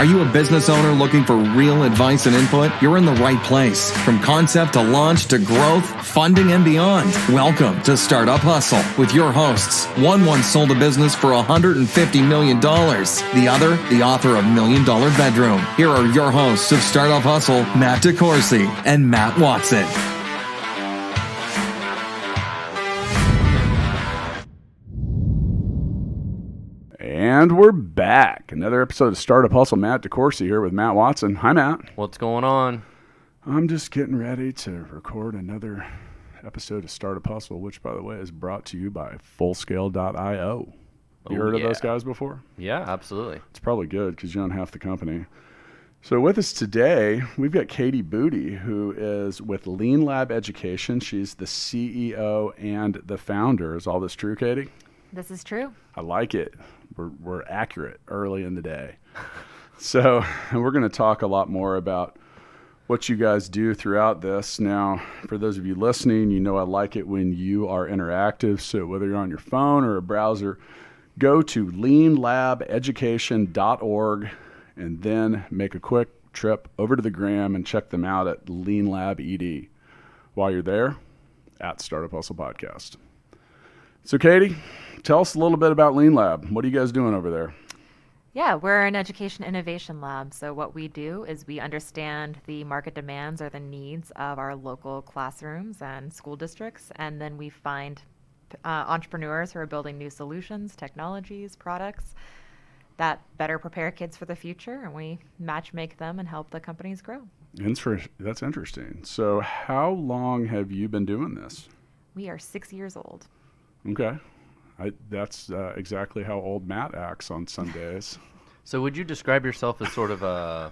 Are you a business owner looking for real advice and input? You're in the right place. From concept to launch to growth, funding, and beyond. Welcome to Startup Hustle with your hosts. One once sold a business for $150 million. The other, the author of $1 Million Bedroom. Here are your hosts of Startup Hustle, Matt DeCoursey and Matt Watson. And we're back. Another episode of Startup Hustle. Matt DeCoursey here with Matt Watson. Hi, Matt. What's going on? I'm just getting ready to record another episode of Startup Hustle, which, by the way, is brought to you by Fullscale.io. You heard of those guys before? Yeah, absolutely. It's probably good because you own half the company. So with us today, we've got Katie Boody, who is with LEANLAB Education. She's the CEO and the founder. Is all this true, Katie? This is true. I like it. We're accurate early in the day. So we're going to talk a lot more about what you guys do throughout this. Now, for those of you listening, you know I like it when you are interactive. So whether you're on your phone or a browser, go to leanlabeducation.org and then make a quick trip over to the gram and check them out at LEANLAB ED. While you're there, at Startup Hustle Podcast. So Katie, tell us a little bit about LEANLAB. What are you guys doing over there? Yeah, we're an education innovation lab. So what we do is we understand the market demands or the needs of our local classrooms and school districts, and then we find entrepreneurs who are building new solutions, technologies, products that better prepare kids for the future, and we match make them and help the companies grow. That's interesting. So how long have you been doing this? We are 6 years old. Okay. That's exactly how old Matt acts on Sundays. So would you describe yourself as sort of a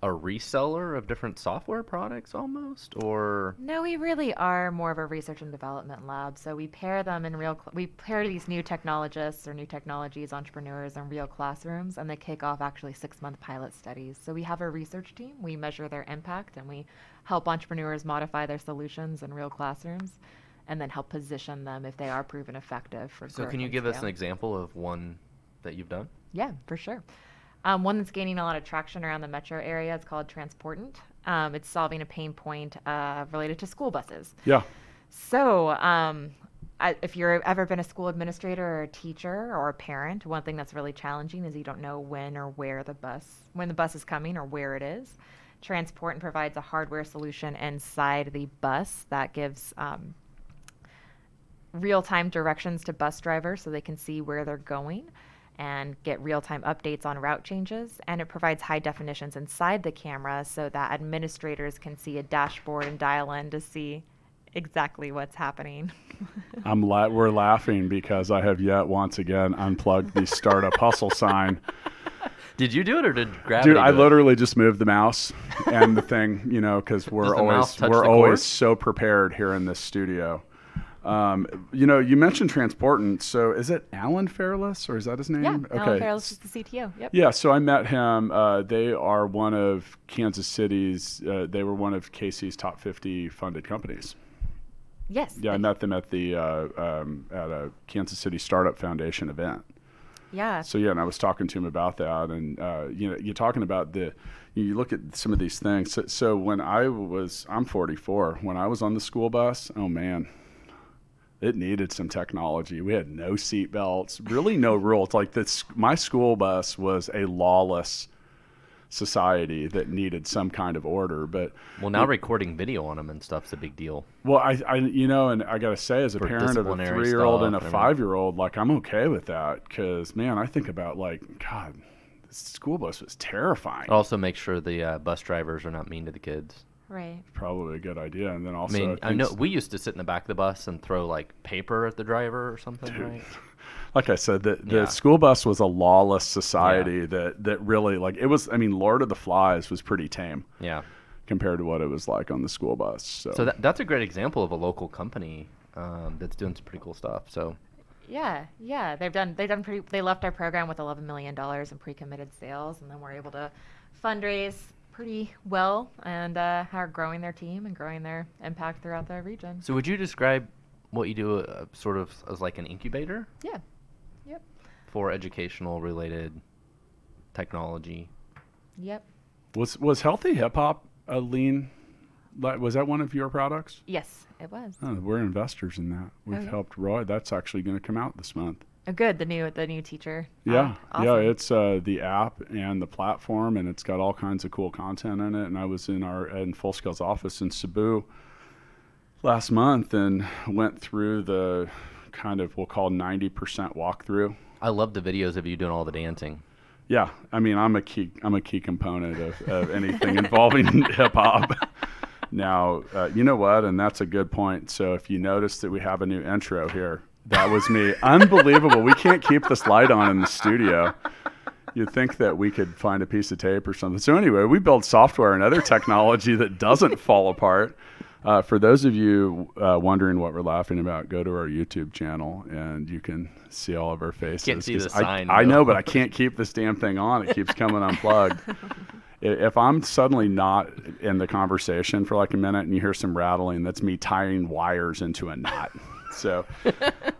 reseller of different software products almost, or? No, we really are more of a research and development lab. So we pair them in we pair these new technologists or new technologies, entrepreneurs in real classrooms, and they kick off actually 6-month pilot studies. So we have a research team, we measure their impact, and we help entrepreneurs modify their solutions in real classrooms, and then help position them if they are proven effective for growth. So can you give us an example of one that you've done? Yeah, for sure. One that's gaining a lot of traction around the metro area is called Transportant. It's solving a pain point related to school buses. Yeah. So if you've ever been a school administrator or a teacher or a parent, one thing that's really challenging is you don't know when or when the bus is coming or where it is. Transportant provides a hardware solution inside the bus that gives real-time directions to bus drivers so they can see where they're going and get real-time updates on route changes. And it provides high definitions inside the camera so that administrators can see a dashboard and dial in to see exactly what's happening. We're laughing because I have yet once again unplugged the Startup Hustle sign. Did you do it or did Gravity Dude, I do it? literally just moved the mouse and the thing, because we're always so prepared here in this studio. You mentioned Transportant. So is it Alan Fairless or is that his name? Yeah, okay. Alan Fairless is the CTO. Yep. Yeah, so I met him. They are one of Kansas City's, they were one of KC's top 50 funded companies. Yes. Yeah, I met them at at a Kansas City Startup Foundation event. Yeah. So yeah, and I was talking to him about that, and you're talking about you look at some of these things. So when I'm 44. When I was on the school bus, oh man, it needed some technology. We had no seat belts, really no rules. Like my school bus was a lawless society that needed some kind of order. But now recording video on them and stuff's a big deal. Well, I and I gotta say, as a parent of a 3-year-old and a 5-year-old, like I'm okay with that because man, I think about God, this school bus was terrifying. Also, make sure the bus drivers are not mean to the kids. Right. Probably a good idea. And then also, I know we used to sit in the back of the bus and throw paper at the driver or something, dude, right? Like I said, the school bus was a lawless society that really it was. I mean, Lord of the Flies was pretty tame. Yeah. Compared to what it was like on the school bus. So that's a great example of a local company that's doing some pretty cool stuff. So. Yeah. They left our program with $11 million in pre-committed sales, and then we're able to fundraise pretty well and are growing their team and growing their impact throughout the region. So would you describe what you do sort of as like an incubator? Yeah. Yep. For educational related technology Yep. Was Healthy Hip Hop a lean? Was that one of your products? Yes, it was. Oh, we're investors in that. We've helped Roy. That's actually going to come out this month. Oh, good. The new teacher. Yeah, Awesome. yeah. It's the app and the platform, and it's got all kinds of cool content in it. And I was in Full Scale's office in Cebu last month and went through the kind of, we'll call 90% walkthrough. I love the videos of you doing all the dancing. Yeah, I mean, I'm a key component of anything involving hip hop. Now, you know what? And that's a good point. So if you notice that we have a new intro here, that was me. Unbelievable. We can't keep this light on in the studio. You'd think that we could find a piece of tape or something. So anyway, we build software and other technology that doesn't fall apart. For those of you wondering what we're laughing about, go to our YouTube channel and you can see all of our faces. Can't see the sign. I know, but I can't keep this damn thing on. It keeps coming unplugged. If I'm suddenly not in the conversation for like a minute and you hear some rattling, that's me tying wires into a knot. So,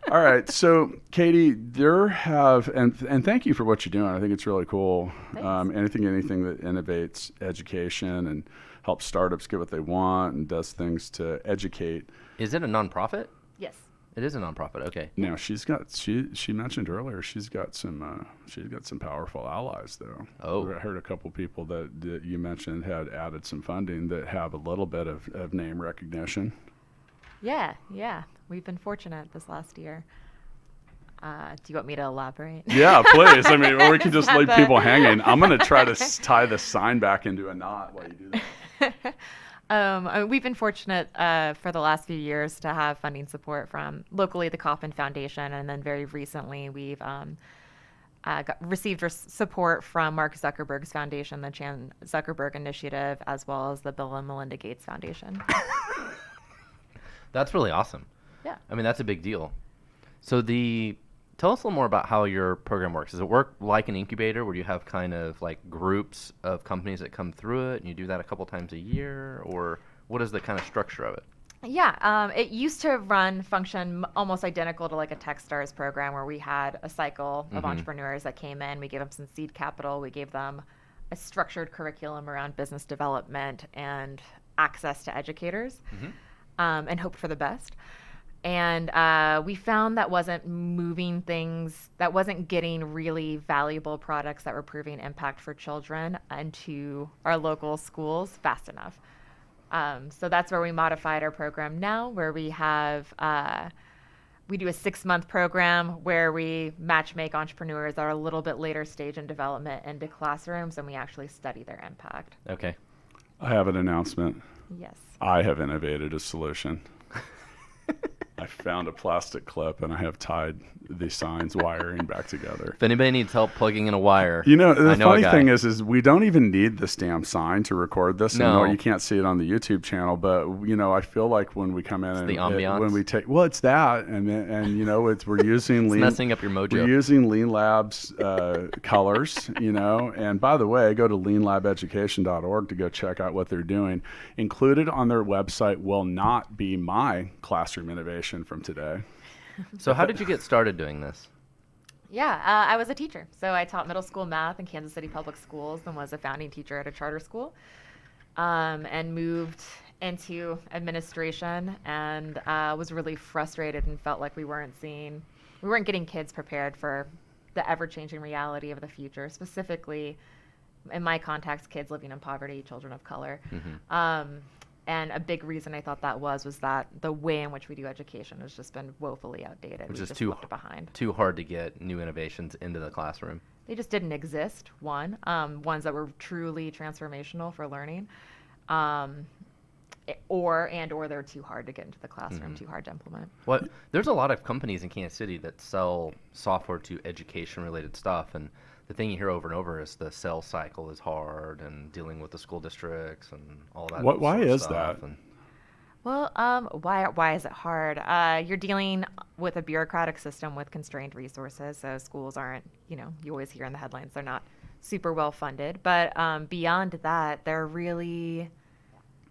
all right. So, Katie, and thank you for what you're doing. I think it's really cool. Anything that innovates education and helps startups get what they want and does things to educate. Is it a nonprofit? Yes. It is a nonprofit. Okay. Now she mentioned earlier she's got some powerful allies though. Oh. I heard a couple people that you mentioned had added some funding that have a little bit of name recognition. Yeah. We've been fortunate this last year. Do you want me to elaborate? Yeah, please. I mean, or we can just leave people hanging. I'm going to try to tie the sign back into a knot while you do that. We've been fortunate for the last few years to have funding support from locally the Kauffman Foundation, and then very recently we've received support from Mark Zuckerberg's foundation, the Chan Zuckerberg Initiative, as well as the Bill and Melinda Gates Foundation. That's really awesome. Yeah. I mean, that's a big deal. So tell us a little more about how your program works. Does it work like an incubator where you have kind of like groups of companies that come through it and you do that a couple times a year, or what is the kind of structure of it? Yeah, it used to function almost identical to like a Techstars program where we had a cycle of entrepreneurs that came in. We gave them some seed capital. We gave them a structured curriculum around business development and access to educators, and hope for the best. And we found that wasn't moving things, that wasn't getting really valuable products that were proving impact for children into our local schools fast enough. So that's where we modified our program now, where we have, we do a 6-month program where we matchmake entrepreneurs that are a little bit later stage in development into classrooms, and we actually study their impact. Okay. I have an announcement. Yes. I have innovated a solution. I found a plastic clip and I have tied the signs wiring back together. If anybody needs help plugging in a wire, you know, the funny a guy. thing is we don't even need this damn sign to record this. No. And you can't see it on the YouTube channel, but you know, I feel like when we come in and the ambiance. when we take, it's that, and you know, we're using it's messing up your mojo. We're using LEANLAB's colors, you know, and by the way, go to leanlabeducation.org to go check out what they're doing. Included on their website will not be my classroom innovation from today. So how did you get started doing this? Yeah, I was a teacher. So I taught middle school math in Kansas City Public Schools and was a founding teacher at a charter school, and moved into administration and was really frustrated and felt like we weren't getting kids prepared for the ever-changing reality of the future, specifically in my context, kids living in poverty, children of color. And a big reason I thought that was that the way in which we do education has just been woefully outdated. Which We is just too left it behind. Too hard to get new innovations into the classroom. They just didn't exist, ones that were truly transformational for learning, or they're too hard to get into the classroom, too hard to implement. There's a lot of companies in Kansas City that sell software to education-related stuff, and the thing you hear over and over is the sales cycle is hard and dealing with the school districts and all that. Why is stuff. that? Well, why is it hard? You're dealing with a bureaucratic system with constrained resources, so schools aren't, you always hear in the headlines, they're not super well funded. But beyond that, they're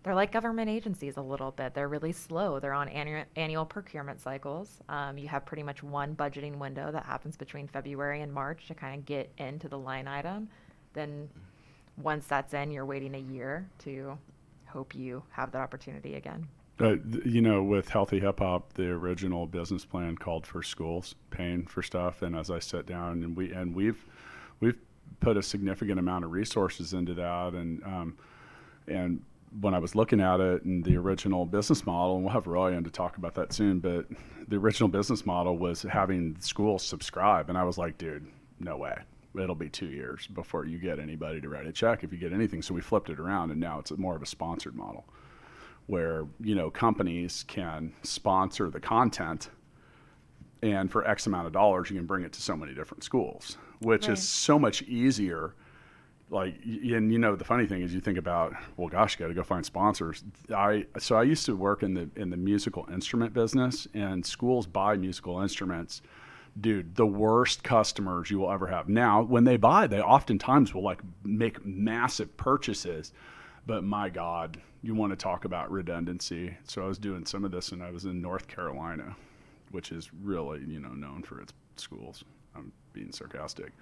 like government agencies a little bit. They're really slow. They're on annual procurement cycles. You have pretty much one budgeting window that happens between February and March to kind of get into the line item. Then once that's in, you're waiting a year to hope you have that opportunity again. With Healthy Hip Hop, the original business plan called for schools paying for stuff. And as I sat down, and we've put a significant amount of resources into that. And when I was looking at it and the original business model, and we'll have Roy in to talk about that soon, but the original business model was having schools subscribe. And I was like, dude, no way. It'll be 2 years before you get anybody to write a check if you get anything. So we flipped it around, and now it's more of a sponsored model where, companies can sponsor the content, and for X amount of dollars, you can bring it to so many different schools, which is so much easier. The funny thing is you think about, well, gosh, you got to go find sponsors. I used to work in the musical instrument business, and schools buy musical instruments. Dude, the worst customers you will ever have. Now, when they buy, they oftentimes will make massive purchases, but my God, you want to talk about redundancy. So I was doing some of this, and I was in North Carolina, which is really, known for its schools. I'm being sarcastic.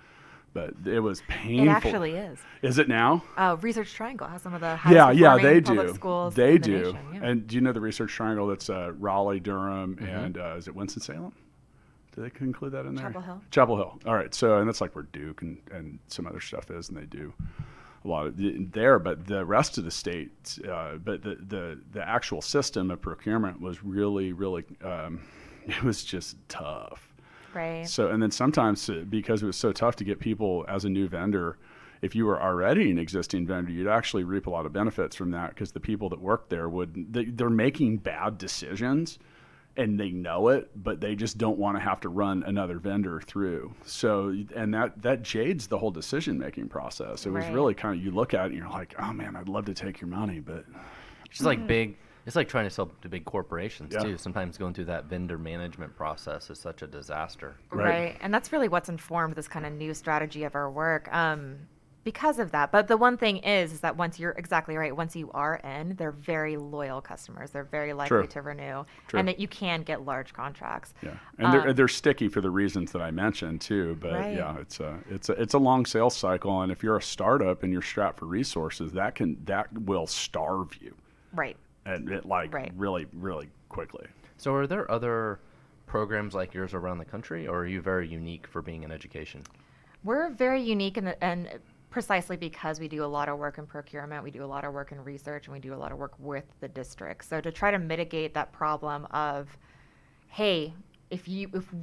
But it was painful. It actually is. Is it now? Research Triangle has some of the highest performing public schools They in the do. nation, yeah. And do you know the Research Triangle that's Raleigh, Durham, and is it Winston-Salem? Did they include that in there? Chapel Hill. Chapel Hill. All right. So, and that's where Duke and some other stuff is, and they do a lot of there. But the rest of the state, but the actual system of procurement was really, really, it was just tough. Right. So, and then sometimes because it was so tough to get people as a new vendor, if you were already an existing vendor, you'd actually reap a lot of benefits from that, because the people that work there they're making bad decisions and they know it, but they just don't want to have to run another vendor through. So, and that jades the whole decision-making process. It was really kind of, you look at it and you're like, oh man, I'd love to take your money, but It's like big. It's like trying to sell to big corporations too. Sometimes going through that vendor management process is such a disaster. Right. And that's really what's informed this kind of new strategy of our work because of that. But the one thing is that once you're exactly right, once you are in, they're very loyal customers. They're very likely to renew, and that you can get large contracts. Yeah, and they're sticky for the reasons that I mentioned too. But yeah, it's a long sales cycle, and if you're a startup and you're strapped for resources, that will starve you. Right. And it really, really quickly. So are there other programs like yours around the country, or are you very unique for being in education? We're very unique and precisely because we do a lot of work in procurement, we do a lot of work in research, and we do a lot of work with the district. So to try to mitigate that problem of, hey, if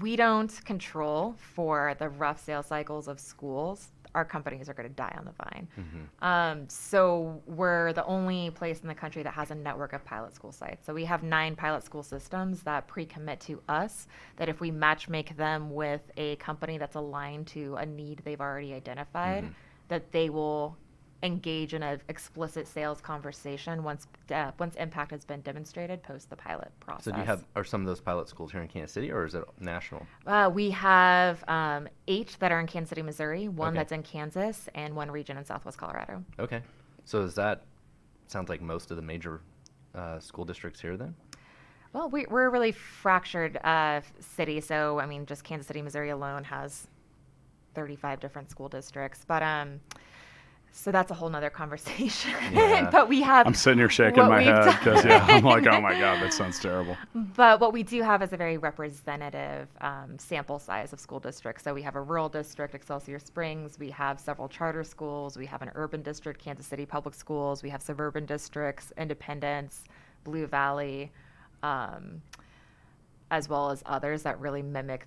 we don't control for the rough sales cycles of schools, our companies are going to die on the vine. Mm-hmm. So we're the only place in the country that has a network of pilot school sites. So we have 9 pilot school systems that pre-commit to us, that if we match make them with a company that's aligned to a need they've already identified, that they will engage in an explicit sales conversation once impact has been demonstrated post the pilot process. So are some of those pilot schools here in Kansas City, or is it national? We have 8 that are in Kansas City, Missouri, 1 that's in Kansas, and 1 region in Southwest Colorado. Okay. So sounds like most of the major school districts here then? Well, we're a really fractured city. So, I mean, just Kansas City, Missouri alone has 35 different school districts. But so that's a whole nother conversation. Yeah. But we have. I'm sitting here shaking my head because I'm like, oh my God, that sounds terrible. But what we do have is a very representative sample size of school districts. So we have a rural district, Excelsior Springs. We have several charter schools. We have an urban district, Kansas City Public Schools. We have suburban districts, Independence, Blue Valley, as well as others that really mimic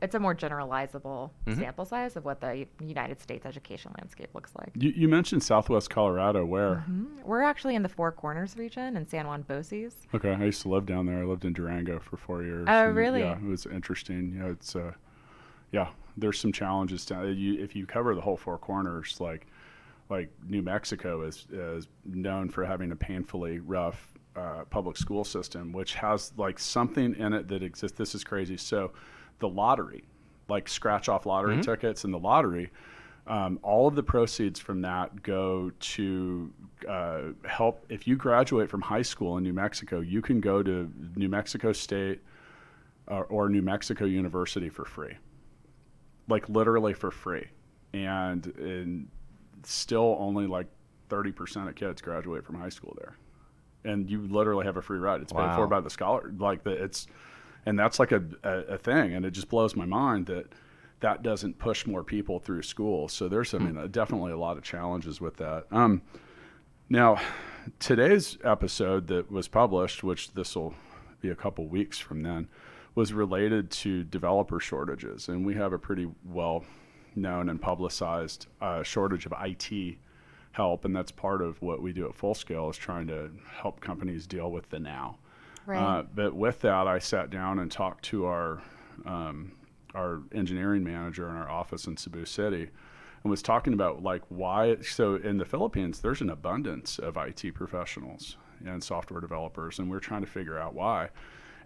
it's a more generalizable sample size of what the United States education landscape looks like. You mentioned Southwest Colorado. Where? We're actually in the Four Corners region in San Juan Bocies. Okay, I used to live down there. I lived in Durango for 4 years. Oh, really? Yeah, it was interesting. It's there's some challenges if you cover the whole Four Corners, like New Mexico is known for having a painfully rough public school system, which has something in it that exists. This is crazy. So the lottery, scratch off lottery tickets and the lottery, all of the proceeds from that go to help. If you graduate from high school in New Mexico, you can go to New Mexico State or New Mexico University for free, literally for free. And still only like 30% of kids graduate from high school there. And you literally have a free ride. It's paid for by the scholar. And that's like a thing. And it just blows my mind that doesn't push more people through school. So there's, definitely a lot of challenges with that. Now, today's episode that was published, which this will be a couple weeks from then, was related to developer shortages. And we have a pretty well known and publicized shortage of IT help. And that's part of what we do at Full Scale, is trying to help companies deal with the now. Right. But with that, I sat down and talked to our engineering manager in our office in Cebu City, and was talking about like why. So in the Philippines, there's an abundance of IT professionals and software developers, and we're trying to figure out why.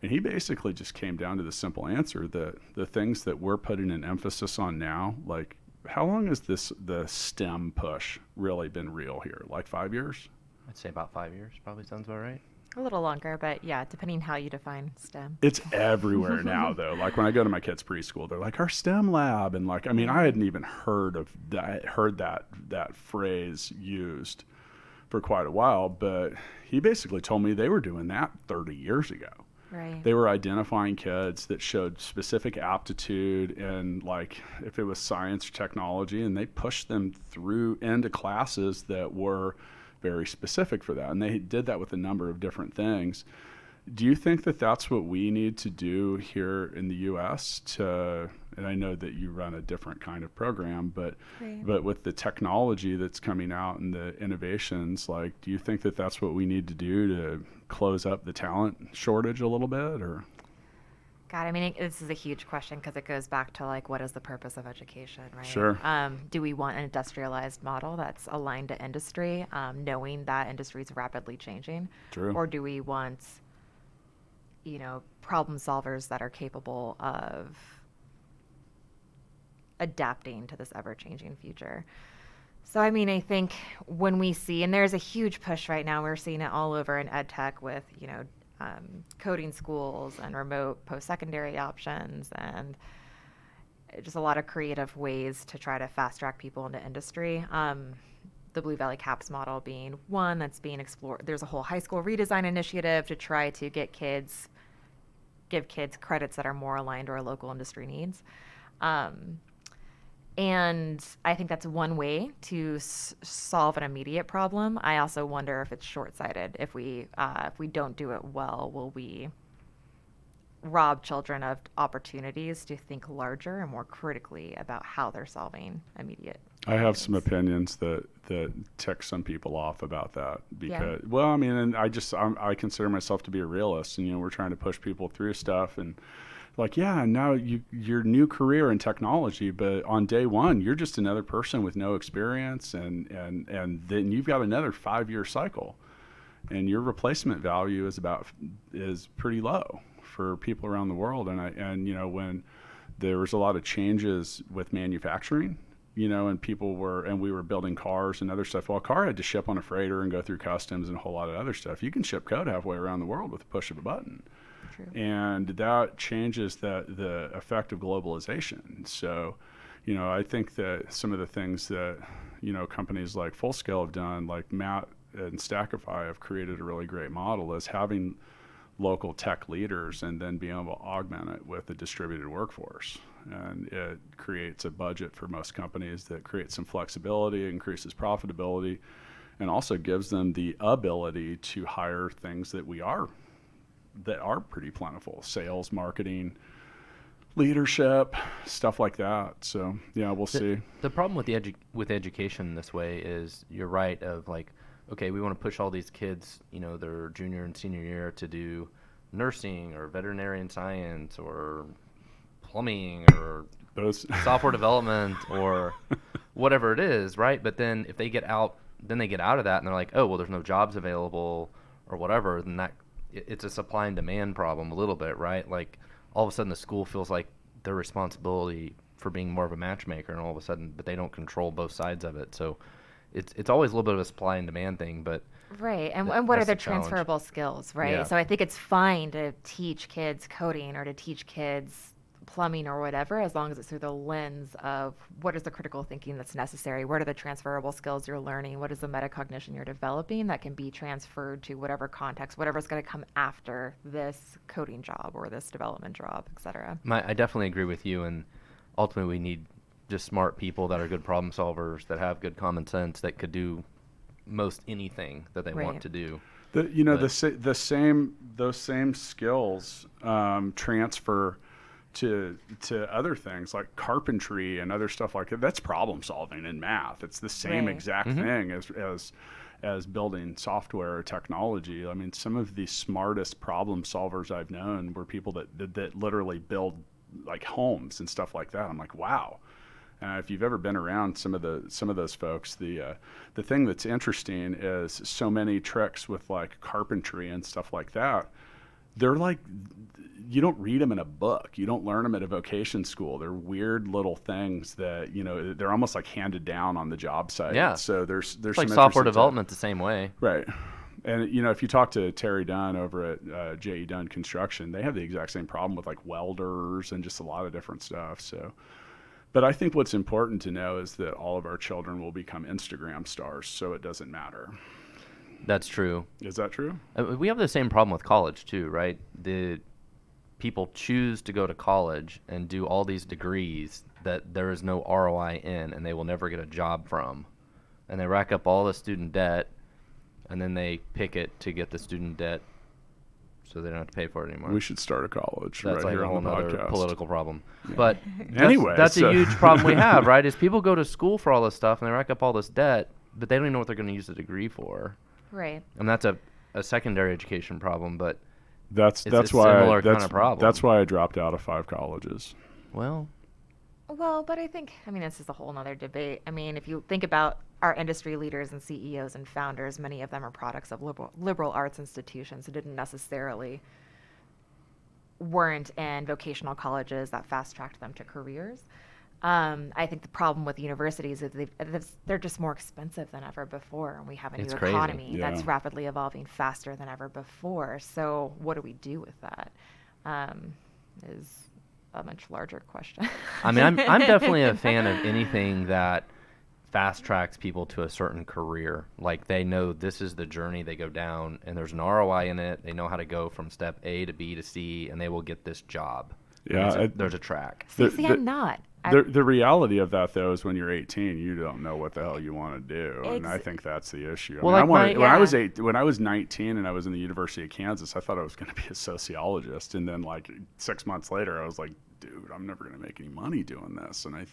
And he basically just came down to the simple answer that the things that we're putting an emphasis on now, like how long has the STEM push really been real here? Like 5 years? I'd say about 5 years. Probably sounds about right. A little longer, but yeah, depending how you define STEM. It's everywhere now, though. Like when I go to my kids' preschool, they're like, our STEM lab. And like, I mean, I hadn't even heard that phrase used for quite a while, but he basically told me they were doing that 30 years ago. Right. They were identifying kids that showed specific aptitude in, like, if it was science or technology, and they pushed them through into classes that were very specific for that. And they did that with a number of different things. Do you think that that's what we need to do here in the U.S. and I know that you run a different kind of program, but with the technology that's coming out and the innovations, like, do you think that that's what we need to do to close up the talent shortage a little bit, or? God, I mean, this is a huge question because it goes back to like, what is the purpose of education, right? Sure. Do we want an industrialized model that's aligned to industry, knowing that industry is rapidly changing? True. Or do we want, problem solvers that are capable of adapting to this ever-changing future? So, I mean, I think when we see, and there's a huge push right now, we're seeing it all over in ed tech with, coding schools and remote post-secondary options, and just a lot of creative ways to try to fast track people into industry. The Blue Valley CAPS model being one that's being explored. There's a whole high school redesign initiative to try to give kids credits that are more aligned to our local industry needs. And I think that's one way to solve an immediate problem. I also wonder if it's short-sighted. If we don't do it well, will we rob children of opportunities to think larger and more critically about how they're solving immediate I have problems? some opinions that tick some people off about that because, Yeah. well, I mean, and I consider myself to be a realist, and we're trying to push people through stuff, and like, yeah, now your new career in technology, but on day one, you're just another person with no experience, and then you've got another 5-year cycle, and your replacement value is pretty low for people around the world. And when there was a lot of changes with manufacturing, and we were building cars and other stuff. Well, a car had to ship on a freighter and go through customs and a whole lot of other stuff. You can ship code halfway around the world with a push of a button. True. And that changes the effect of globalization. So, I think that some of the things that, companies like Full Scale have done, like Matt and Stackify have created a really great model, is having local tech leaders and then being able to augment it with a distributed workforce. And it creates a budget for most companies that creates some flexibility, increases profitability, and also gives them the ability to hire things that are pretty plentiful: sales, marketing, leadership, stuff like that. So yeah, we'll see. The problem with education this way is, you're right, of like, okay, we want to push all these kids, their junior and senior year, to do nursing or veterinarian science or plumbing or Those software development or whatever it is, right? But then if they get out of that and they're like, oh, well, there's no jobs available or whatever, then it's a supply and demand problem a little bit, right? Like, all of a sudden the school feels like their responsibility for being more of a matchmaker, and all of a sudden, but they don't control both sides of it. So it's always a little bit of a supply and demand thing, but Right. And what are that's the the challenge. transferable skills, right? Yeah. So I think it's fine to teach kids coding or to teach kids plumbing or whatever, as long as it's through the lens of what is the critical thinking that's necessary, what are the transferable skills you're learning, what is the metacognition you're developing that can be transferred to whatever context, whatever's going to come after this coding job or this development job, et cetera. I definitely agree with you, and ultimately we need just smart people that are good problem solvers, that have good common sense, that could do most anything that they want to do. Those same skills transfer to other things like carpentry and other stuff like that. That's problem solving in math. It's the same exact thing as building software or technology. I mean, some of the smartest problem solvers I've known were people that literally build like homes and stuff like that. I'm like, wow. If you've ever been around some of those folks, the thing that's interesting is so many tricks with like carpentry and stuff like that. They're like, you don't read them in a book. You don't learn them at a vocation school. They're weird little things that, they're almost like handed down on the job site. Yeah. So there's it's like some software development the same way. Right. And, if you talk to Terry Dunn over at J.E. Dunn Construction, they have the exact same problem with like welders and just a lot of different stuff. So, but I think what's important to know is that all of our children will become Instagram stars, so it doesn't matter. That's true. Is that true? We have the same problem with college too, right? The people choose to go to college and do all these degrees that there is no ROI in, and they will never get a job from. And they rack up all the student debt, and then they pick it to get the student debt so they don't have to pay for it anymore. We should start a college that's right like here a whole on the other podcast. Political problem. Yeah. But Anyway, that's a huge problem we have, right? Is people go to school for all this stuff, and they rack up all this debt, but they don't even know what they're going to use the degree for. Right. And that's a secondary education problem, but that's it's a why similar kind of problem. That's why I dropped out of 5 colleges. Well, but I think, this is a whole nother debate. If you think about our industry leaders and CEOs and founders, many of them are products of liberal arts institutions who didn't necessarily weren't in vocational colleges that fast-tracked them to careers. I think the problem with universities is they're just more expensive than ever before, and we have a new economy that's rapidly evolving faster than ever before. So what do we do with that? Is a much larger question. I'm definitely a fan of anything that fast tracks people to a certain career. Like they know this is the journey they go down, and there's an ROI in it. They know how to go from step A to B to C, and they will get this job. Yeah, there's a track. See, I'm not. The reality of that, though, is when you're 18, you don't know what the hell you want to do, and I think that's the issue. Well, when I was 19 and I was in the University of Kansas, I thought I was going to be a sociologist, and then like 6 months later, I was like, dude, I'm never going to make any money doing this, and I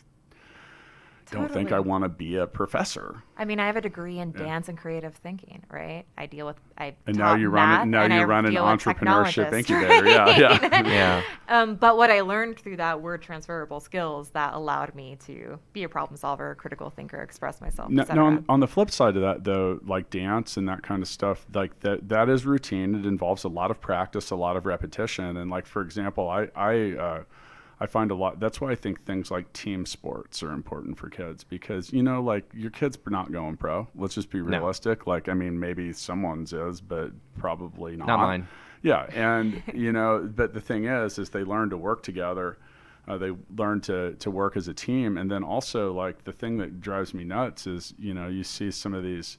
don't think I want to be a professor. I have a degree in dance and creative thinking, right? And now you run an entrepreneurship incubator. Right? Yeah. But what I learned through that were transferable skills that allowed me to be a problem solver, a critical thinker, express myself. Now, on the flip side of that, though, like dance and that kind of stuff, like that is routine. It involves a lot of practice, a lot of repetition, and like for example, I find a lot. That's why I think things like team sports are important for kids because, like your kid's not going pro. Let's just be realistic. No. Like, maybe someone's is, but probably not. Not mine. Yeah. And, but the thing is they learn to work together. They learn to work as a team. And then also like the thing that drives me nuts is, you see some of these,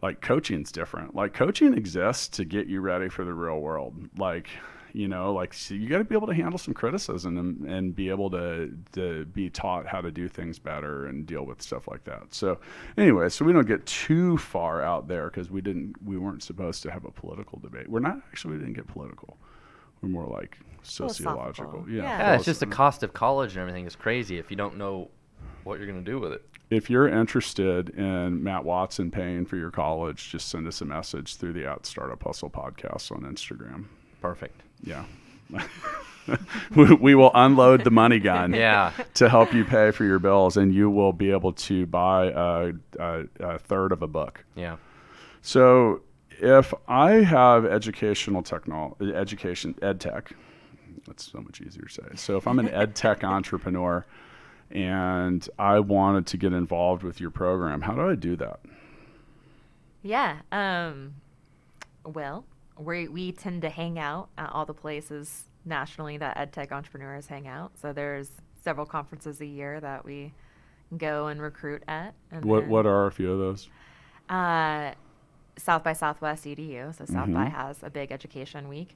like coaching's different. Like coaching exists to get you ready for the real world. So you got to be able to handle some criticism and be able to be taught how to do things better and deal with stuff like that. So anyway, so we don't get too far out there because we weren't supposed to have a political debate. We didn't get political. We're more like sociological. Yeah, it's just the cost of college and everything is crazy if you don't know what you're going to do with it. If you're interested in Matt Watson paying for your college, just send us a message through the @Startup Hustle podcast on Instagram. Perfect. Yeah. we will unload the money gun to help you pay for your bills, and you will be able to buy a third of a book. Yeah. So if I have education, ed tech, that's so much easier to say. So if I'm an ed tech entrepreneur and I wanted to get involved with your program, how do I do that? Yeah. Well, we tend to hang out at all the places nationally that EdTech entrepreneurs hang out. So there's several conferences a year that we go and recruit at. And What are a few of those? South by Southwest EDU. So South by has a big education week.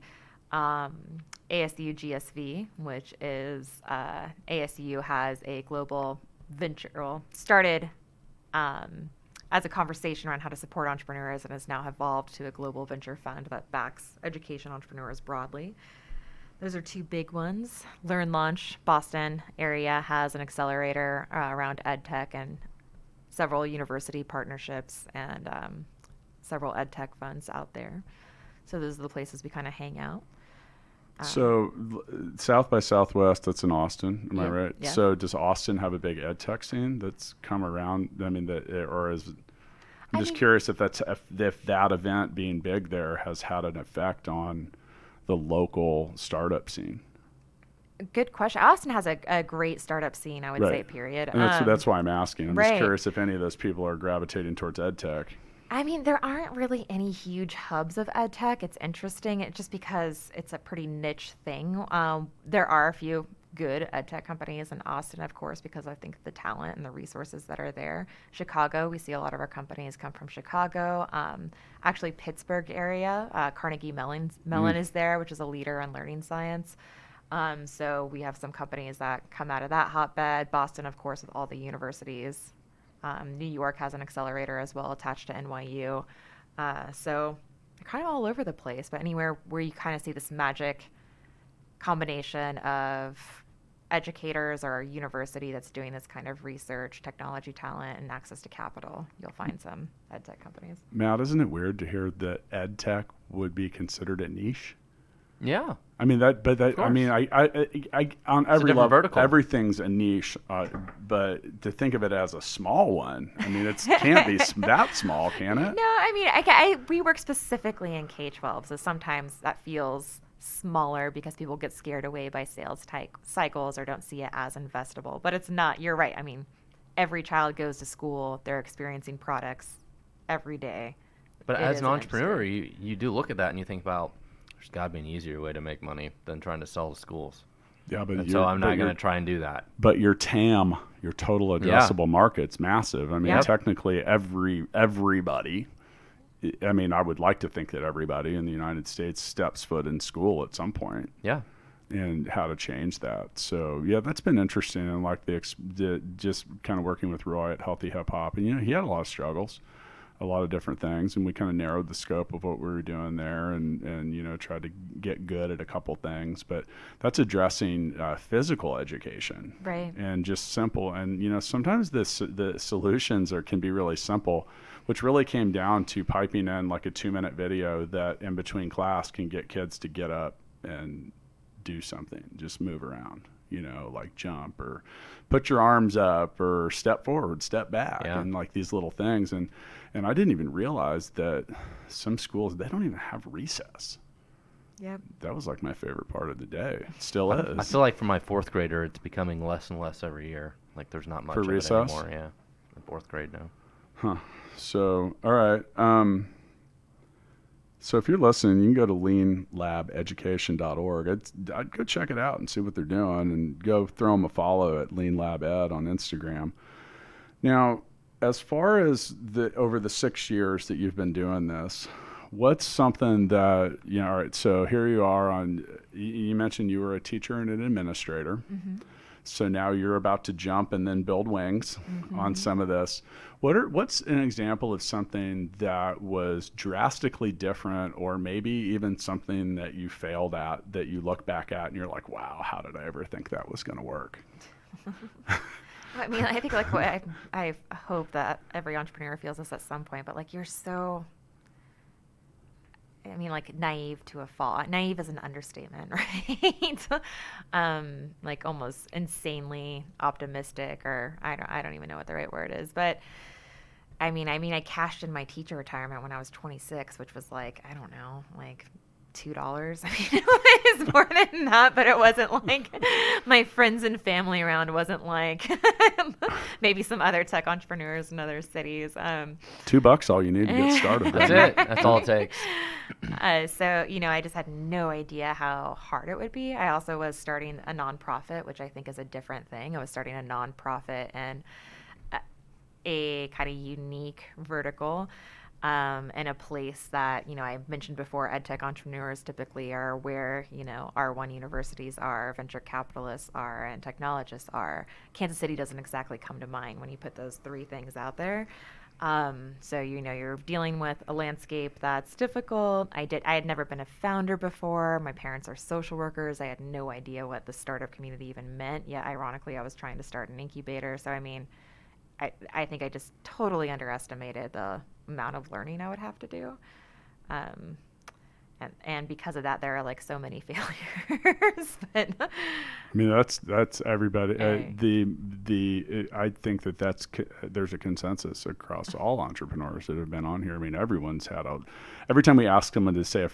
ASU GSV, which is ASU has a global venture, started as a conversation around how to support entrepreneurs and has now evolved to a global venture fund that backs education entrepreneurs broadly. Those are two big ones. Learn Launch, Boston area has an accelerator around EdTech and several university partnerships and several EdTech funds out there. So those are the places we kind of hang out. So South by Southwest, that's in Austin, am I right? Yeah. So does Austin have a big ed tech scene that's come around? I mean, I'm just curious if that event being big there has had an effect on the local startup scene. Good question. Austin has a great startup scene, I would say, period. And that's why I'm asking. I'm just right. curious if any of those people are gravitating towards ed tech. I mean, there aren't really any huge hubs of ed tech. It's interesting just because it's a pretty niche thing. There are a few good ed tech companies in Austin, of course, because I think the talent and the resources that are there. Chicago, we see a lot of our companies come from Chicago. Actually, Pittsburgh area, Carnegie Mellon is there, which is a leader in learning science. So we have some companies that come out of that hotbed. Boston, of course, with all the universities. New York has an accelerator as well attached to NYU. So they're kind of all over the place, but anywhere where you kind of see this magic combination of educators or a university that's doing this kind of research, technology talent, and access to capital, you'll find some ed tech companies. Matt, isn't it weird to hear that ed tech would be considered a niche? Yeah. I mean I mean, I on every level, vertical. everything's a niche, but to think of it as a small one, I mean, it can't be that small, can it? No, I mean, we work specifically in K-12, so sometimes that feels smaller because people get scared away by sales cycles or don't see it as investable. But it's not. You're right. I mean, every child goes to school. They're experiencing products every day. But as an entrepreneur, you do look at that and you think about, there's got to be an easier way to make money than trying to sell to schools. Yeah, but so I'm not going to try and do that. But your TAM, your total addressable market's massive. I mean, technically everybody, I mean, I would like to think that everybody in the United States steps foot in school at some point. Yeah. And how to change that. So, yeah, that's been interesting. And like just kind of working with Roy at Healthy Hip Hop. And, he had a lot of struggles, a lot of different things. And we kind of narrowed the scope of what we were doing there and tried to get good at a couple things. But that's addressing physical education. Right. And just simple. And, sometimes the solutions can be really simple, which really came down to piping in like a 2-minute video that in between class can get kids to get up and do something, just move around, like jump or put your arms up or step forward, step back, and like these little things. And I didn't even realize that some schools, they don't even have recess. Yep. That was like my favorite part of the day. It still is. I feel like for my 4th grader, it's becoming less and less every year. Like there's not much for of recess? it anymore. Yeah, in 4th grade now. Huh. So, all right. So if you're listening, you can go to leanlabeducation.org. I'd go check it out and see what they're doing, and go throw them a follow at LeanLab Ed on Instagram. Now, as far as over the 6 years that you've been doing this, what's something that, all right, so here you are you mentioned you were a teacher and an administrator. Mm-hmm. So now you're about to jump and then build wings on some of this. What's an example of something that was drastically different, or maybe even something that you failed at that you look back at and you're like, wow, how did I ever think that was going to work? I mean, I think like what I hope that every entrepreneur feels this at some point, but like you're so, I mean, like naive to a fault. Naive is an understatement, right? Like almost insanely optimistic, or I don't even know what the right word is. But I mean, I cashed in my teacher retirement when I was 26, which was like, I don't know, like $2. I mean, it was more than that, but it wasn't like my friends and family around wasn't like maybe some other tech entrepreneurs in other cities. $2 all you need to get started. That's it. That's all it takes. So, I just had no idea how hard it would be. I also was starting a nonprofit, which I think is a different thing. I was starting a nonprofit and a kind of unique vertical in a place that, I mentioned before, EdTech entrepreneurs typically are where, R1 universities are, venture capitalists are, and technologists are. Kansas City doesn't exactly come to mind when you put those three things out there. So, you're dealing with a landscape that's difficult. I had never been a founder before. My parents are social workers. I had no idea what the startup community even meant. Yet, ironically, I was trying to start an incubator. So, I think I just totally underestimated the amount of learning I would have to do. And because of that, there are like so many failures. But I mean, that's everybody. I think there's a consensus across all entrepreneurs that have been on here. I mean, everyone's had every time we ask someone to say a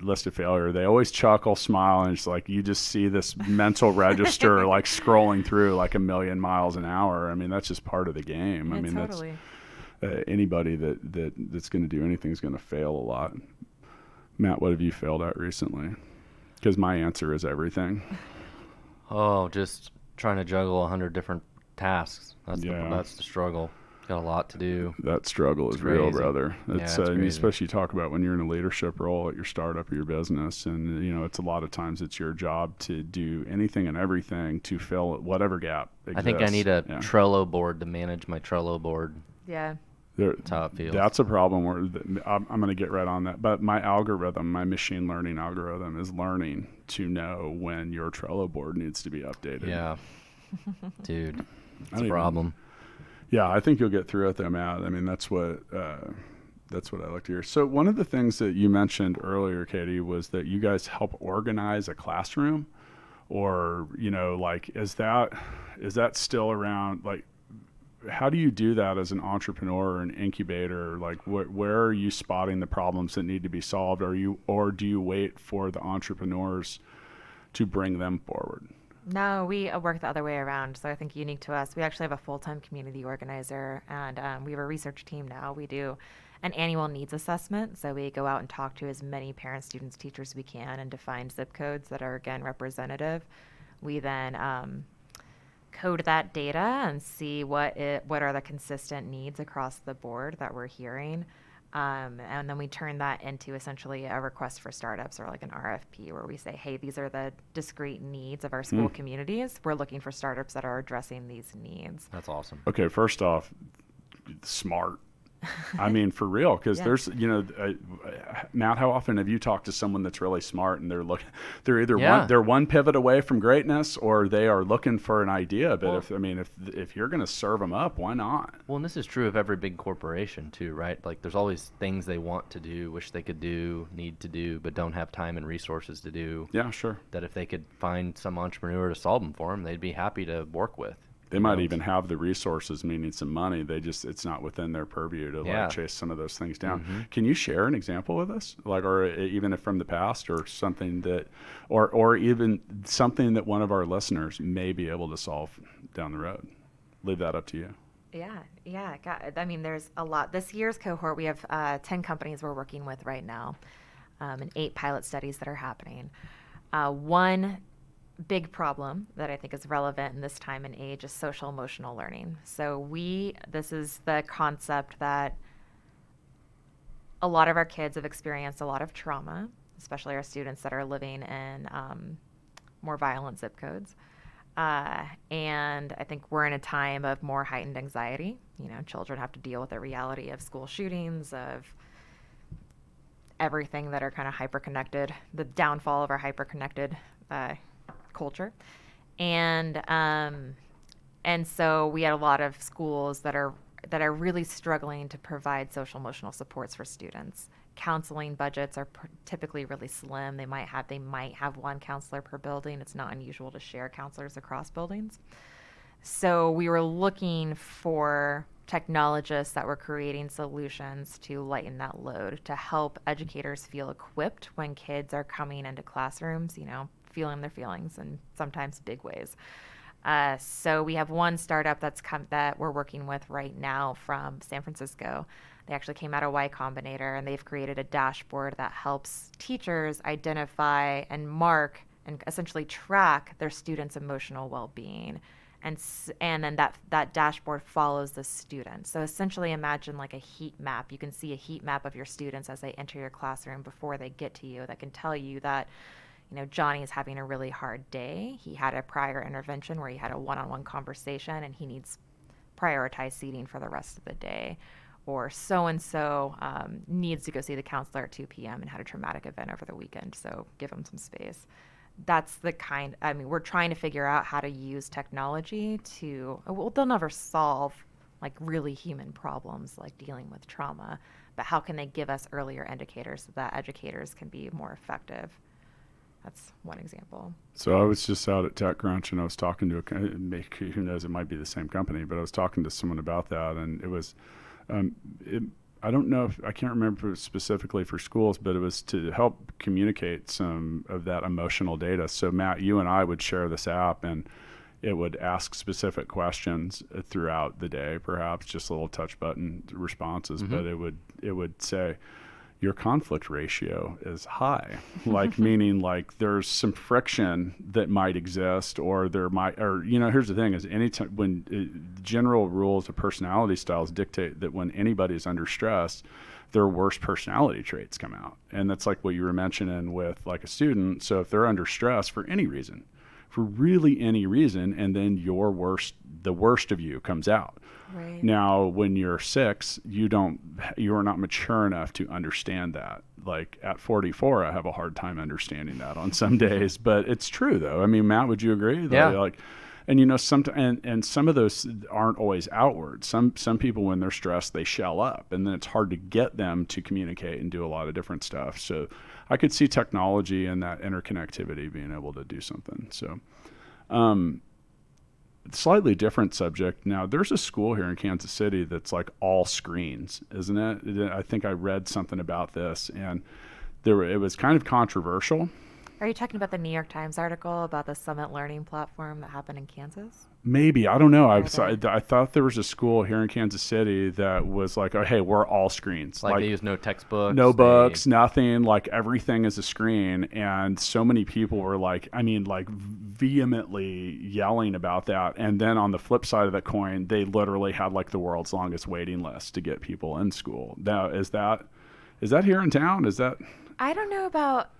list of failure, they always chuckle, smile, and it's like you just see this mental register like scrolling through like 1,000,000 miles an hour. I mean, that's just part of the game. Yeah, I mean, totally. That's anybody that's going to do anything is going to fail a lot. Matt, what have you failed at recently? Because my answer is everything. Oh, just trying to juggle 100 different tasks. That's the struggle. Got a lot to do. That struggle is real, brother. It's crazy. Especially talk about when you're in a leadership role at your startup or your business, and it's a lot of times it's your job to do anything and everything to fill whatever gap exists. I think I need a Trello board to manage my Trello board. Yeah. That's how it feels. That's a problem where I'm going to get right on that. But my machine learning algorithm is learning to know when your Trello board needs to be updated. Yeah. Dude, it's a problem. Yeah, I think you'll get through it though, Matt. I mean, that's what I like to hear. So one of the things that you mentioned earlier, Katie, was that you guys help organize a classroom, or, is that still around? Like, how do you do that as an entrepreneur or an incubator? Like, where are you spotting the problems that need to be solved? Or do you wait for the entrepreneurs to bring them forward? No, we work the other way around. So I think unique to us, we actually have a full-time community organizer, and we have a research team now. We do an annual needs assessment. So we go out and talk to as many parents, students, teachers as we can and define zip codes that are, again, representative. We then code that data and see what are the consistent needs across the board that we're hearing. And then we turn that into essentially a request for startups, or like an RFP, where we say, hey, these are the discrete needs of our school communities. We're looking for startups that are addressing these needs. That's awesome. Okay, first off, smart. I mean, for real, because there's, Matt, how often have you talked to someone that's really smart and they're either one pivot away from greatness, or they are looking for an idea. But if you're going to serve them up, why not? Well, and this is true of every big corporation too, right? Like, there's always things they want to do, wish they could do, need to do, but don't have time and resources to do. Yeah, sure. That if they could find some entrepreneur to solve them for them, they'd be happy to work with. They might even have the resources, meaning some money. It's not within their purview to chase some of those things down. Mm-hmm. Can you share an example with us, or even if from the past, or something that, or even something that one of our listeners may be able to solve down the road? Leave that up to you. Yeah. There's a lot. This year's cohort, we have 10 companies we're working with right now, and 8 pilot studies that are happening. One big problem that I think is relevant in this time and age is social emotional learning. So this is the concept that a lot of our kids have experienced a lot of trauma, especially our students that are living in more violent zip codes. And I think we're in a time of more heightened anxiety. Children have to deal with the reality of school shootings, of everything that are kind of hyper-connected, the downfall of our hyper-connected culture. And so we had a lot of schools that are really struggling to provide social emotional supports for students. Counseling budgets are typically really slim. They might have one counselor per building. It's not unusual to share counselors across buildings. So we were looking for technologists that were creating solutions to lighten that load, to help educators feel equipped when kids are coming into classrooms, feeling their feelings in sometimes big ways. So we have one startup that we're working with right now from San Francisco. They actually came out of Y Combinator, and they've created a dashboard that helps teachers identify and mark and essentially track their students' emotional well-being. And then that dashboard follows the student. So essentially imagine like a heat map. You can see a heat map of your students as they enter your classroom before they get to you that can tell you that, Johnny is having a really hard day. He had a prior intervention where he had a one-on-one conversation and he needs prioritized seating for the rest of the day. Or so-and-so needs to go see the counselor at 2 p.m. and had a traumatic event over the weekend, so give him some space. That's the we're trying to figure out how to use technology they'll never solve like really human problems like dealing with trauma, but how can they give us earlier indicators so that educators can be more effective? That's one example. So I was just out at TechCrunch and I was talking to who knows, it might be the same company, but I was talking to someone about that, and it was, I don't know I can't remember if it was specifically for schools, but it was to help communicate some of that emotional data. So Matt, you and I would share this app, and it would ask specific questions throughout the day, perhaps just little touch button responses, but it would say, your conflict ratio is high, like meaning like there's some friction that might exist, or here's the thing is anytime when general rules of personality styles dictate that when anybody's under stress, their worst personality traits come out. And that's like what you were mentioning with like a student. So if they're under stress for any reason, for really any reason, and then the worst of you comes out. Right. Now, when you're 6, you are not mature enough to understand that. Like at 44, I have a hard time understanding that on some days, but it's true though. I mean, Matt, would you agree? Yeah. And some of those aren't always outward. Some people, when they're stressed, they shell up, and then it's hard to get them to communicate and do a lot of different stuff. So I could see technology and that interconnectivity being able to do something. So, slightly different subject. Now, there's a school here in Kansas City that's like all screens, isn't it? I think I read something about this, and it was kind of controversial. Are you talking about the New York Times article about the Summit Learning platform that happened in Kansas? Maybe. I don't know. I thought there was a school here in Kansas City that was like, oh, hey, we're all screens. Like they use no textbooks. No books, nothing. Like everything is a screen. And so many people were like, vehemently yelling about that. And then on the flip side of that coin, they literally had like the world's longest waiting list to get people in school. Now, is that here in town? I don't know about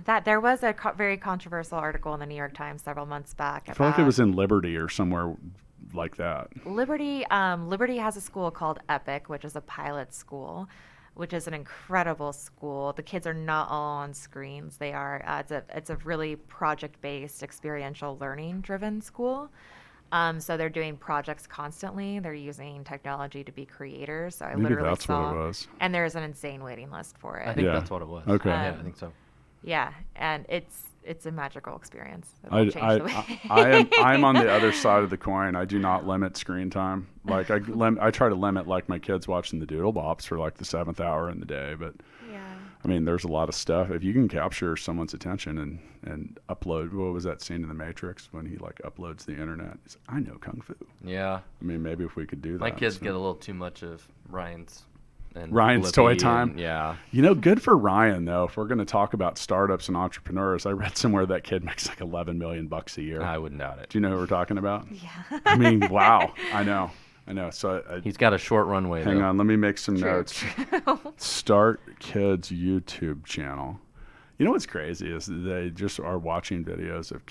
that. There was a very controversial article in the New York Times several months back. I feel like it was in Liberty or somewhere like that. Liberty has a school called Epic, which is a pilot school, which is an incredible school. The kids are not all on screens. They are. It's a really project-based, experiential learning-driven school. So they're doing projects constantly. They're using technology to be creators. So Maybe that's what it was. And there's an insane waiting list for it. I think that's what it was. Okay. Yeah, I think so. Yeah, and it's a magical experience. I'm on the other side of the coin. I do not limit screen time. Like I try to limit like my kids watching the Doodle Bops for like the 7th hour in the day. But yeah, I mean, there's a lot of stuff. If you can capture someone's attention and upload, what was that scene in The Matrix when he like uploads the internet? He's like, I know Kung Fu. Yeah. I mean, maybe if we could do that. My kids get a little too much of Ryan's toy time. Yeah. Good for Ryan though. If we're going to talk about startups and entrepreneurs, I read somewhere that kid makes like $11 million a year. I wouldn't doubt it. Do you know who we're talking about? Yeah. I mean, wow. I know. So he's got a short runway. Hang on. Let me make some True. notes. Start Kids YouTube channel. You know what's crazy is they just are watching videos of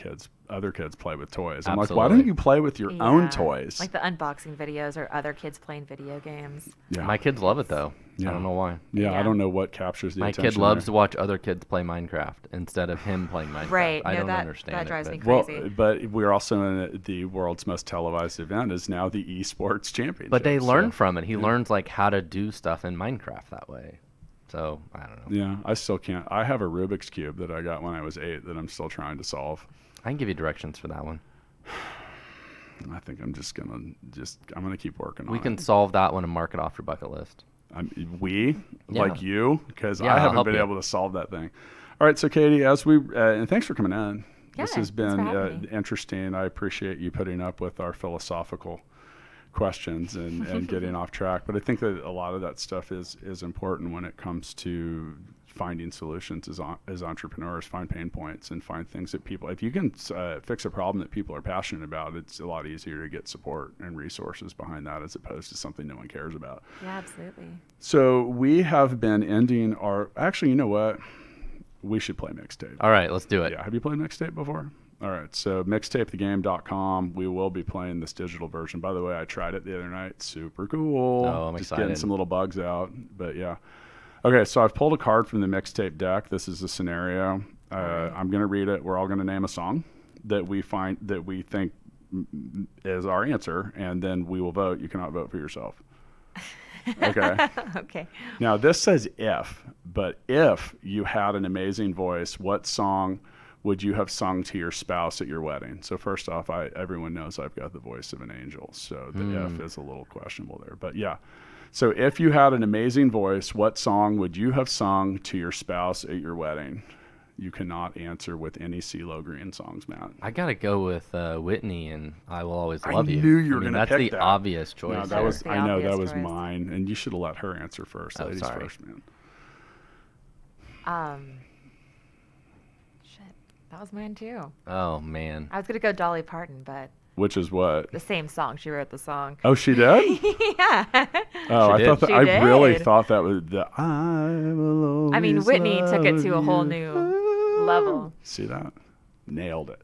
other kids play with toys. I'm like, why don't you play with your own toys? Like the unboxing videos or other kids playing video games. Yeah. My kids love it though. Yeah. I don't know why. Yeah, I don't know what captures the attention. My kid loves to watch other kids play Minecraft instead of him playing Minecraft. Right. I don't that understand that drives it. me crazy. Well, but we're also in the world's most televised event is now the esports championship. But they learn from it. He learns like how to do stuff in Minecraft that way. So I don't know. Yeah, I still can't. I have a Rubik's Cube that I got when I was 8 that I'm still trying to solve. I can give you directions for that one. I think I'm gonna keep working on it. We can solve that one and mark it off your bucket list. Like you, because Yeah, I I'll haven't help been you. able to solve that thing. All right, so Katie, and thanks for coming in. Yeah, This has thanks for been having me. interesting. I appreciate you putting up with our philosophical questions and getting off track. But I think that a lot of that stuff is important when it comes to finding solutions as entrepreneurs. Find pain points and find things that people, if you can fix a problem that people are passionate about, it's a lot easier to get support and resources behind that as opposed to something no one cares about. Yeah, absolutely. So we have been ending our, actually, you know what? We should play Mixtape. All right, let's do it. Yeah. Have you played Mixtape before? All right. So mixtapethegame.com. We will be playing this digital version. By the way, I tried it the other night. Super cool. Oh, I'm Just excited. getting some little bugs out. But yeah. Okay. So I've pulled a card from the Mixtape deck. This is a scenario. I'm going to read it. We're all going to name a song that we think is our answer. And then we will vote. You cannot vote for yourself. Okay. Okay. Now this says but if you had an amazing voice, what song would you have sung to your spouse at your wedding? So first off, everyone knows I've got the voice of an angel, so the if is a little questionable there. But yeah, so if you had an amazing voice, what song would you have sung to your spouse at your wedding? You cannot answer with any CeeLo Green songs, Matt. I gotta go with Whitney and "I Will Always Love You." I knew you were going to That's pick the that. obvious choice. No, that That was was the I know that obvious was choice. mine, and you should have let her answer first. Oh, Ladies sorry. first, man. Shit, that was mine too. Oh man. I was gonna go Dolly Parton, but Which is what? the same song. She wrote the song. Oh, she did? Yeah. Oh, She I thought did. that, I She really did. thought that was the I will I mean, always Whitney took it love to a whole you. new level. See that? Nailed it.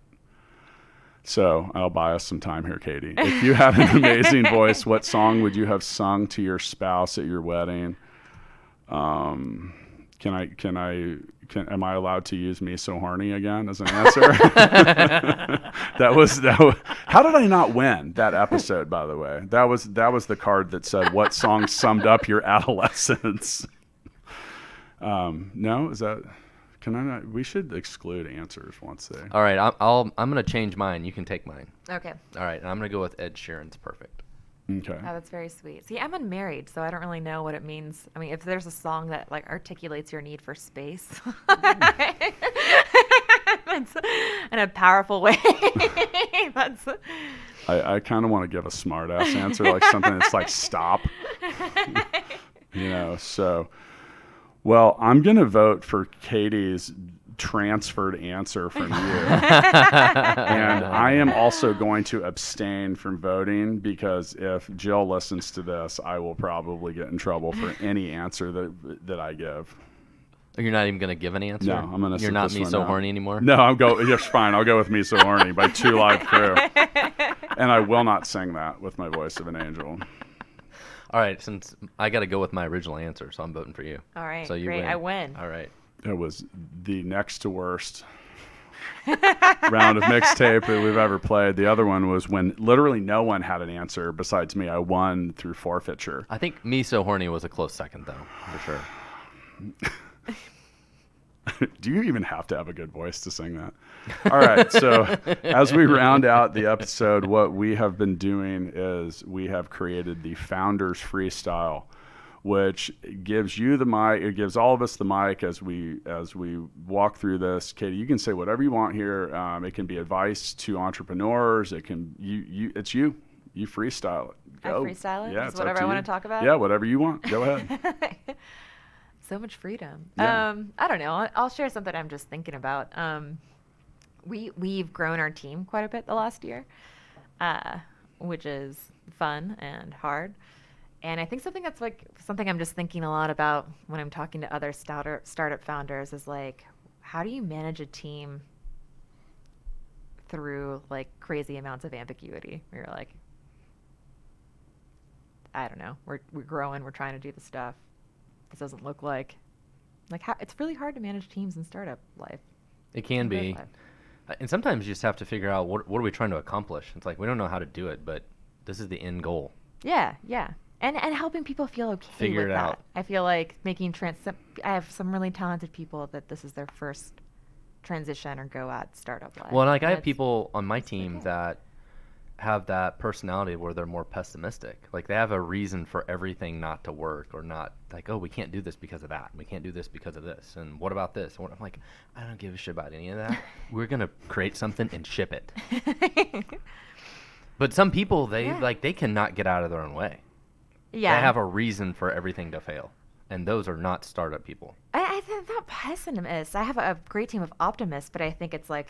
So I'll buy us some time here, Katie. If you had an amazing voice, what song would you have sung to your spouse at your wedding? Am I allowed to use "Me So Horny" again as an answer? that was. How did I not win that episode? By the way, that was the card that said what song summed up your adolescence. No, is that? Can I not? We should exclude answers once they. All right, I'm gonna change mine. You can take mine. Okay. All right, and I'm gonna go with Ed Sheeran's "Perfect." Okay. Oh, that's very sweet. See, I'm unmarried, so I don't really know what it means. I mean, if there's a song that like articulates your need for space, that's in a powerful way. That's. I kind of want to give a smart ass answer, like something that's like stop. So. Well, I'm going to vote for Katie's transferred answer from you. And I am also going to abstain from voting because if Jill listens to this, I will probably get in trouble for any answer that I give. You're not even gonna give an answer. No, I'm going to. You're not "Me So Horny" anymore. No, yes, fine. I'll go with "Me So Horny" by 2 Live Crew, and I will not sing that with my voice of an angel. All right, since I got to go with my original answer, so I'm voting for you. All right, So you great. win. I win. All right. It was the next to worst round of Mixtape that we've ever played. The other one was when literally no one had an answer besides me. I won through forfeiture. I think "Me So Horny" was a close second, though, for sure. Do you even have to have a good voice to sing that? All right. So as we round out the episode, what we have been doing is we have created the Founders Freestyle, which gives you the mic. It gives all of us the mic as we walk through this. Katie, you can say whatever you want here. It can be advice to entrepreneurs. It can it's you. You freestyle it. Go. I freestyle it? Yeah, Just it's up whatever to I want you. to talk about? Yeah, whatever you want. Go ahead. So much freedom. Yeah. I don't know. I'll share something I'm just thinking about. We've grown our team quite a bit the last year, which is fun and hard. And I think something I'm just thinking a lot about when I'm talking to other startup founders is like, how do you manage a team through like crazy amounts of ambiguity? Where you're like, I don't know, we're growing, we're trying to do the stuff. This doesn't look like how it's really hard to manage teams in startup life. It can be. Life. And sometimes you just have to figure out what are we trying to accomplish. It's like we don't know how to do it, but this is the end goal. Yeah. And helping people feel okay Figure with it that. out. I feel like making I have some really talented people that this is their first transition or go at startup life. Well, and like I have it's- people on my it's team okay. that have that personality where they're more pessimistic. Like they have a reason for everything not to work, or not like, oh, we can't do this because of that. We can't do this because of this. And what about this? And I'm like, I don't give a shit about any of that. We're going to create something and ship it. But some people, they Yeah. they cannot get out of their own way. Yeah. They have a reason for everything to fail, and those are not startup people. I think that pessimist. I have a great team of optimists, but I think it's like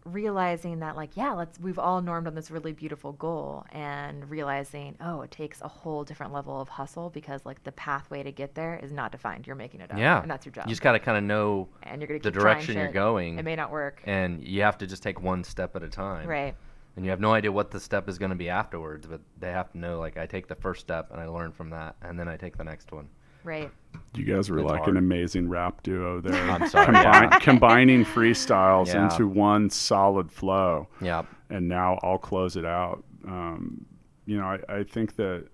realizing that, like, yeah, we've all normed on this really beautiful goal, and realizing, oh, it takes a whole different level of hustle because, like, the pathway to get there is not defined. You're making it up. Yeah, And that's your job. You just got to kind of know and you're gonna the keep trying direction you're shit. going. It may not work. And you have to just take one step at a time. Right. And you have no idea what the step is going to be afterwards, but they have to know, like, I take the first step and I learn from that, and then I take the next one. Right. You guys were It's like hard. an amazing rap duo there. I'm sorry. Yeah. Combining freestyles Yeah. into one solid flow. Yeah. And now I'll close it out. I think that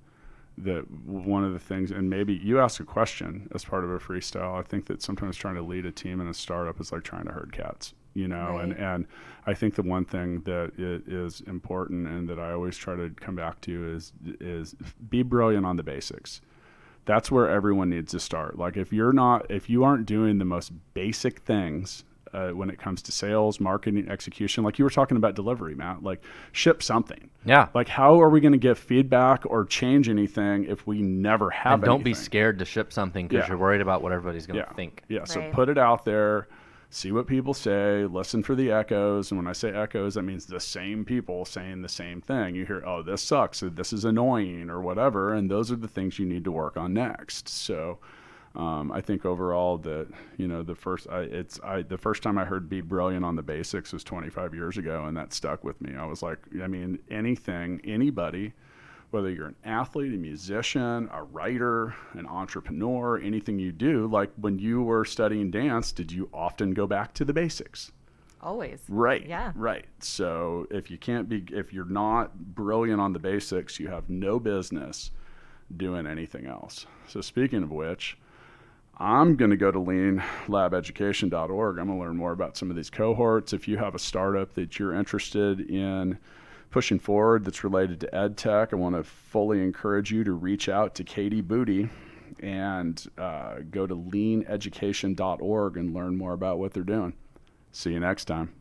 one of the things, and maybe you ask a question as part of a freestyle, I think that sometimes trying to lead a team in a startup is like trying to herd cats, Right. and I think the one thing that is important and that I always try to come back to is be brilliant on the basics. That's where everyone needs to start. Like if you aren't doing the most basic things when it comes to sales, marketing, execution, like you were talking about delivery, Matt, like ship something. Yeah. Like how are we going to get feedback or change anything if we never have And don't be anything? scared to ship something because Yeah. you're worried about what everybody's going to Yeah. think. Yeah. So Right. put it out there, see what people say, listen for the echoes. And when I say echoes, that means the same people saying the same thing. You hear, oh, this sucks, or this is annoying, or whatever. And those are the things you need to work on next. So I think overall that, the first time I heard be brilliant on the basics was 25 years ago. And that stuck with me. I was like, anybody, whether you're an athlete, a musician, a writer, an entrepreneur, anything you do, like when you were studying dance, did you often go back to the basics? Always. Right. Yeah. Right. So if you're not brilliant on the basics, you have no business doing anything else. So speaking of which, I'm going to go to LEANLAB Education.org. I'm going to learn more about some of these cohorts. If you have a startup that you're interested in pushing forward that's related to ed tech, I want to fully encourage you to reach out to Katie Boody and go to LEANEducation.org and learn more about what they're doing. See you next time.